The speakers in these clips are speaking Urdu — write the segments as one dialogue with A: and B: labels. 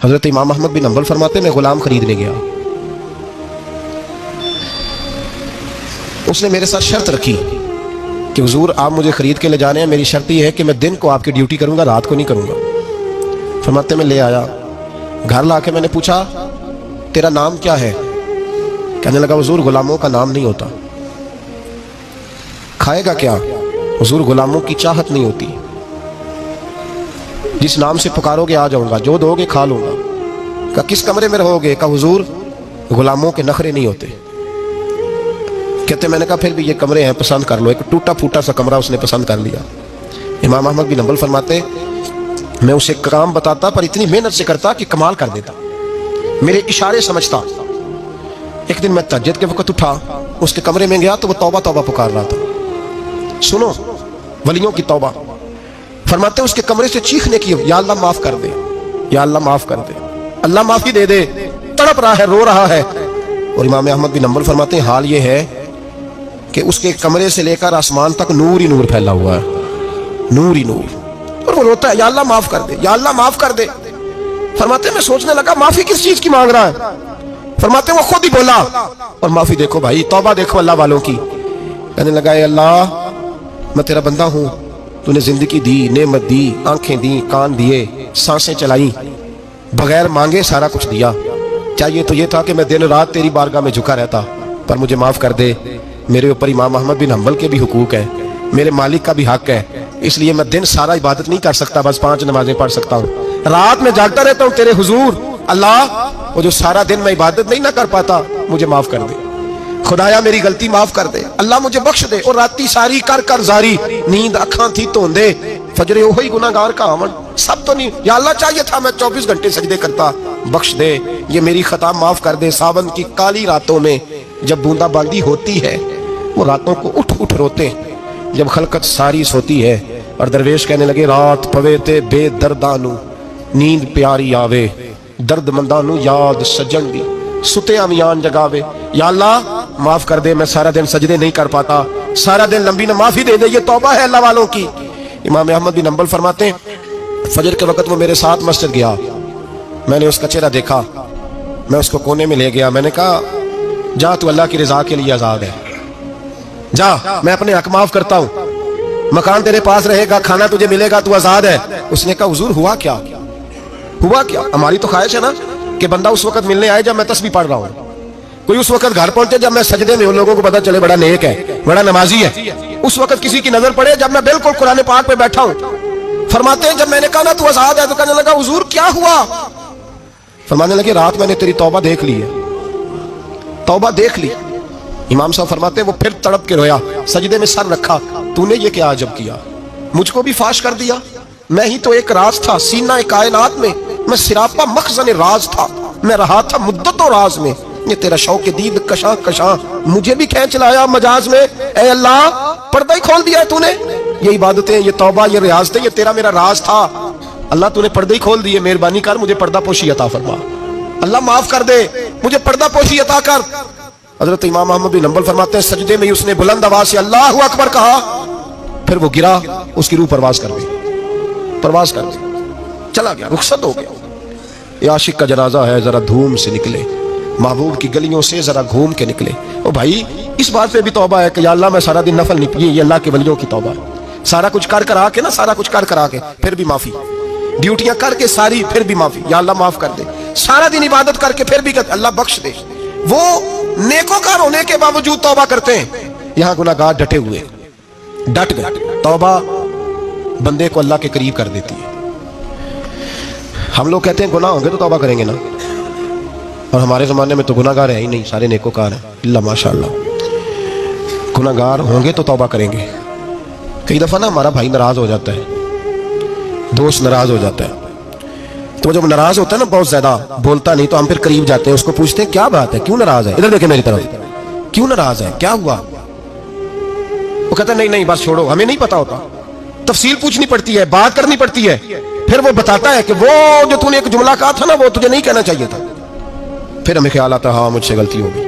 A: حضرت امام احمد بن حنبل فرماتے میں غلام خریدنے گیا، اس نے میرے ساتھ شرط رکھی کہ حضور آپ مجھے خرید کے لے جانے ہیں، میری شرط یہ ہے کہ میں دن کو آپ کی ڈیوٹی کروں گا، رات کو نہیں کروں گا۔ فرماتے میں لے آیا، گھر لا کے میں نے پوچھا تیرا نام کیا ہے؟ کہنے لگا حضور غلاموں کا نام نہیں ہوتا۔ کھائے گا کیا؟ حضور غلاموں کی چاہت نہیں ہوتی، جس نام سے پکارو گے آ جاؤں گا، جو دو گے کھا لوں گا۔ کہا کس کمرے میں رہو گے؟ کہا حضور غلاموں کے نخرے نہیں ہوتے۔ کہتے میں نے کہا پھر بھی یہ کمرے ہیں، پسند کر لو۔ ایک ٹوٹا پھوٹا سا کمرہ اس نے پسند کر لیا۔ امام احمد بن حنبل فرماتے میں اسے کام بتاتا پر اتنی محنت سے کرتا کہ کمال کر دیتا، میرے اشارے سمجھتا۔ ایک دن میں تہجد کے وقت اٹھا، اس کے کمرے میں گیا تو وہ توبہ توبہ پکار رہا تھا۔ سنو ولیوں کی توبہ، فرماتے اس کے کمرے سے چیخنے کی، یا اللہ معاف کر دے، یا اللہ معاف کر دے، اللہ معافی دے دے، تڑپ رہا ہے، رو رہا ہے۔ اور امام احمد بن حنبل فرماتے ہیں حال یہ ہے کہ اس کے کمرے سے لے کر آسمان تک نور ہی نور پھیلا ہوا ہے، نور ہی نور، اور وہ روتا ہے یا اللہ معاف کر دے، یا اللہ معاف کر دے۔ فرماتے میں سوچنے لگا معافی کس چیز کی مانگ رہا ہے؟ فرماتے وہ خود ہی بولا، اور معافی دیکھو بھائی، توبہ دیکھو اللہ والوں کی۔ کہنے لگا اے اللہ میں تیرا بندہ ہوں، تو نے زندگی دی، نعمت دی، آنکھیں دی، کان دیے، سانسیں چلائیں، بغیر مانگے سارا کچھ دیا۔ چاہیے تو یہ تھا کہ میں دن رات تیری بارگاہ میں جھکا رہتا، پر مجھے معاف کر دے۔ میرے اوپر امام احمد بن حنبل کے بھی حقوق ہیں، میرے مالک کا بھی حق ہے، اس لیے میں دن سارا عبادت نہیں کر سکتا، بس 5 نمازیں پڑھ سکتا ہوں، رات میں جاگتا رہتا ہوں تیرے حضور۔ اللہ وہ جو سارا دن میں عبادت نہیں نہ کر پاتا مجھے معاف کر دے، خدایا میری غلطی معاف کر دے، اللہ مجھے بخش دے۔ اور راتی ساری کر کر زاری، نیند اکھاں تھی توندے، فجرے وہی گناہگار کا آمن، سب تو نہیں، یا اللہ چاہیے تھا میں 24 گھنٹے سجدے کرتا، بخش دے، یہ میری خطا معاف کر دے۔ ساون کی کالی راتوں میں جب بوندا باندی ہوتی ہے، وہ راتوں کو اٹھ اٹھ روتے ہیں، جب خلقت ساری سوتی ہے، اور درویش کہنے لگے رات پوے تے بے دردانو نیند پیاری آوے، درد مندانو یاد سجن دی ستے امیان جگاوے۔ یا اللہ معاف کر دے، میں سارا دن سجدے نہیں کر پاتا، سارا دن لمبی نہ معافی دے دے، یہ توبہ ہے اللہ والوں کی۔ امام احمد بن حنبل فرماتے ہیں فجر کے وقت وہ میرے ساتھ مسجد گیا، میں نے اس کا چہرہ دیکھا، میں اس کو کونے میں لے گیا، میں نے کہا جا تو اللہ کی رضا کے لیے آزاد ہے، جا میں اپنے حق معاف کرتا ہوں، مکان تیرے پاس رہے گا، کھانا تجھے ملے گا، تو آزاد ہے۔ اس نے کہا حضور ہوا کیا؟ ہوا کیا؟ ہماری تو خواہش ہے نا کہ بندہ اس وقت ملنے آئے جب میں تسبیح پڑھ رہا ہوں، کوئی اس وقت گھر پہنچے جب میں سجدے میں ہوں، لوگوں کو پتا چلے بڑا نیک ہے، بڑا نمازی ہے، اس وقت کسی کی نظر پڑے جب میں بالکل قرآن پاک پہ بیٹھا ہوں۔ فرماتے ہیں جب میں نے کہا نا تو آزاد ہے، تو کہنے لگا حضور کیا ہوا؟ فرمانے لگے رات میں نے تیری توبہ دیکھ لی ہے، توبہ دیکھ لی۔ امام صاحب فرماتے ہیں وہ پھر تڑپ کے رویا، سجدے میں سر رکھا، تو نے یہ کیا عجب کیا، مجھ کو بھی فاش کر دیا، میں ہی تو ایک راز تھا سینہ کائنات میں، میں سراپا مخزن راز تھا، میں رہا تھا مدت و راز میں، یہ تیرا شوق دید کشاں کشاں مجھے بھی کھینچ لایا مجاز میں۔ اے اللہ پردہ ہی کھول دیا ہے تو نے، یہ عبادتیں، یہ توبہ، یہ ریاضتیں، یہ تیرا میرا راز تھا، اللہ تو نے پردہ ہی کھول دیے، مہربانی کر مجھے پردہ پوشی عطا فرما، اللہ معاف کر دے، مجھے پردہ پوشی عطا کر۔ حضرت امام احمد بن حنبل فرماتے ہیں سجدے میں اس نے بلند آواز سے اللہ اکبر کہا، پھر وہ گرا، اس کی روح پرواز کر گئی، پرواز کر گئی، چلا گیا، رخصت ہو گیا۔ یہ عاشق کا جنازہ ہے، ذرا دھوم سے نکلے، محبوب کی گلیوں سے ذرا گھوم کے نکلے۔ او بھائی اس بات پہ بھی توبہ ہے کہ یا اللہ میں سارا دن نفل نہیں پی، یہ اللہ کے ولیوں کی توبہ ہے، سارا کچھ کر کر آ کے نا، سارا کچھ کر کر آ کے پھر بھی معافی، ڈیوٹیاں کر کے ساری پھر بھی معافی، یا اللہ معاف کر دے، سارا دن عبادت کر کے پھر بھی اللہ بخش دے۔ وہ نیکوکار ہونے کے باوجود توبہ کرتے ہیں، یہاں گناہگار ڈٹے ہوئے، ڈٹ گئے۔ توبہ بندے کو اللہ کے قریب کر دیتی ہے۔ ہم لوگ کہتے ہیں گناہ ہوں گے تو توبہ کریں گے نا، اور ہمارے زمانے میں تو گناہگار ہے ہی نہیں، سارے نیکوکار ہیں، اللہ ماشاءاللہ، گناہگار ہوں گے تو توبہ کریں گے۔ کئی دفعہ نا ہمارا بھائی ناراض ہو جاتا ہے، دوست ناراض ہو جاتا ہے، تو جب ناراض ہوتا ہے نا بہت زیادہ بولتا نہیں، تو ہم پھر قریب جاتے ہیں، اس کو پوچھتے ہیں کیا بات ہے، کیوں ناراض ہے، ادھر دیکھیں میری طرف، کیوں ناراض ہے، کیا ہوا؟ وہ کہتا ہے نہیں نہیں بس چھوڑو، ہمیں نہیں پتا ہوتا، تفصیل پوچھنی پڑتی ہے، بات کرنی پڑتی ہے، پھر وہ بتاتا ہے کہ وہ جو تو نے ایک جملہ کہا تھا نا وہ تجھے نہیں کہنا چاہیے تھا۔ پھر ہمیں خیال آتا ہے ہاں مجھ سے غلطی ہوگی،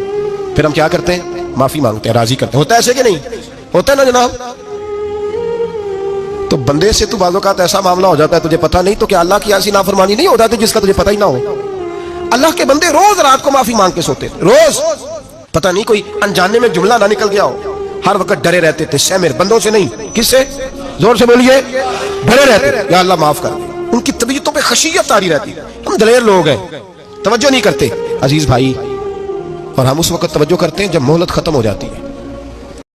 A: پھر ہم کیا کرتے ہیں، معافی مانگتے ہیں، راضی کرتے ہیں، ہوتا ہے ایسے کہ نہیں ہوتا ہے نا جناب؟ تو بندے سے تو بعض اوقات ایسا معاملہ ہو جاتا ہے تجھے پتہ نہیں، تو کیا اللہ کی ایسی نافرمانی نہیں ہو جاتی جس کا تجھے پتہ ہی نہ ہو؟ اللہ کے بندے روز رات کو معافی مانگ کے سوتے، روز، پتہ نہیں کوئی انجانے میں جملہ نہ نکل گیا ہو، ہر وقت ڈرے رہتے تھے، سہمر بندوں سے نہیں، کس سے؟ زور سے بولیے، ڈرے رہتے، یا اللہ معاف کر دے۔ ان کی طبیعتوں پہ خشیت تاری رہتی۔ ہم دلیر لوگ ہیں، توجہ نہیں کرتے عزیز بھائی، اور ہم اس وقت توجہ کرتے ہیں جب مہلت ختم ہو جاتی ہے۔